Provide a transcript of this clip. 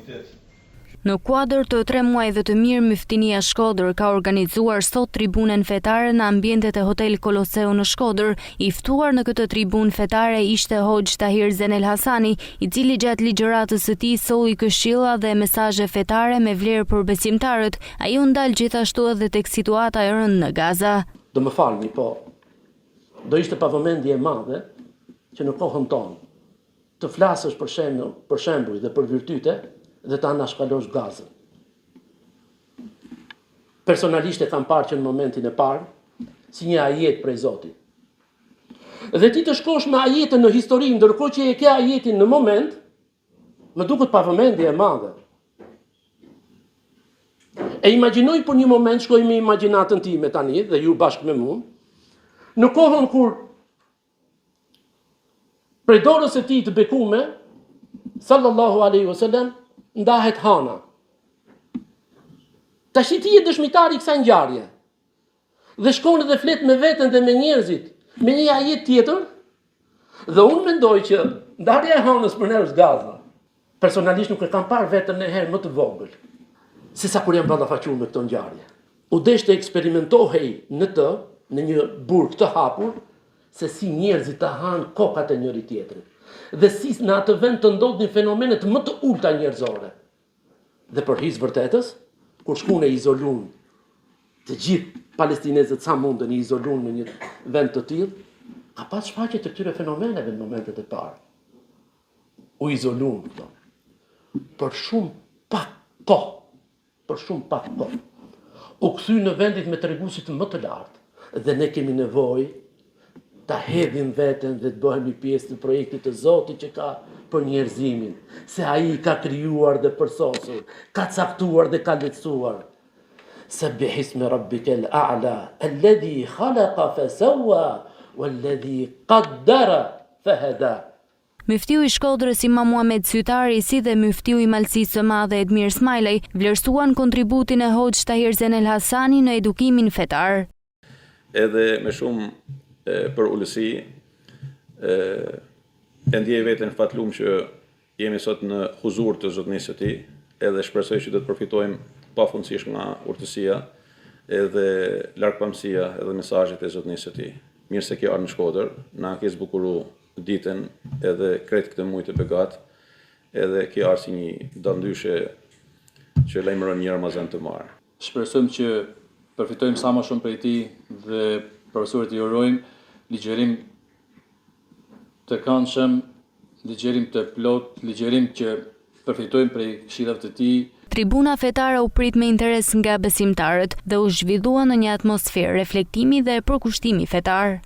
qytet. Në kuadër të 3 muajve të mirë, Myftinia Shkodër ka organizuar sot tribunën fetare në ambientet e Hotel Koloseu në Shkodër. I ftuar në këtë tribunë fetare ishte Hoxh Tahir Zenel Hasani, i cili gjatë ligjëratës së tij solli këshilla dhe mesazhe fetare me vlerë për besimtarët. Ai u ndal gjithashtu edhe tek situata e rëndë në Gaza. Do më falni, po do ishte pavëmendje e madhe që në kohën tonë të flasësh për shembuj dhe për virtyte dhe ta anashkalosh Gazën. Personalisht e kam parë që në momentin e parë si një ajet prej Zotit. Dhe ti të shkosh me ajetën në histori, ndërkohë që e ke ajetin në moment, më duket pavëmendje e madhe. E imagjinoj për një moment, shkoj me imagjinatën time tani dhe ju bashkë me mua, në kohën kur prej dorës e tij të bekume, sallallahu alaihi wasallam, ndahet hana. Tash ti je dëshmitari i kësaj ngjarje. Dhe shkon edhe flet me veten dhe me njerëzit, me një ajet tjetër, dhe unë mendoj që ndarja e hanës për ne është Gaza. Personalisht nuk e kam parë veten në herë më të vogël se sa kur jam ballafaqur me këtë ngjarje. U desh të eksperimentohej në një burg të hapur, se si njerëzit të hanë kokat e njëri tjetrit. Dhe si në atë vend të ndodhin fenomenet më të ulta njerëzore. Dhe për his vërtetës, kur shkun e izolun të gjithë palestinezët sa mundën i izolun në një vend të tillë, ka pas shfaqje të këtyre fenomeneve në momentet e parë. U izolun këto. Për shumë pak kohë. U kthy në vendit me treguesit më të lartë dhe ne kemi nevojë ta hedhim veten dhe të bëhemi pjesë të projektit të Zotit që ka për njerëzimin, se ai ka krijuar dhe përsosur, ka caktuar dhe ka lehtësuar. Sabbih isma rabbikal a'la, alladhi khalaqa fasawwa, walladhi qaddara fahada. Muftiu i Shkodrës Imam Muhamet Sytari si dhe muftiu i Malësisë së Madhe Edmir Smajlaj vlerësuan kontributin e Hoxh Tahir Zenel Hasani në edukimin fetar. Edhe me shumë për ullësi, e ndjej veten fatlum që jemi sot në huzur të zotnisë së tij, edhe shpresoj që do të përfitojmë pafundësisht nga urtësia, edhe largpamësia, edhe mesazhet e zotnisë së tij. Mirë se ke ardhur në Shkodër, na ke zbukuru ditën edhe krejt këtë muaj të begat, edhe ke ardhur si një dallndyshe që lajmëron një Ramazan të marr. Shpresojmë që përfitojmë sa më shumë prej tij dhe profesorët i urojmë ligjerim të këndshëm, ligjerim të plot, ligjerim që përfitojmë prej këshillave të tij. Tribuna fetare u prit me interes nga besimtarët dhe u zhvillua në një atmosferë reflektimi dhe përkushtimi fetar.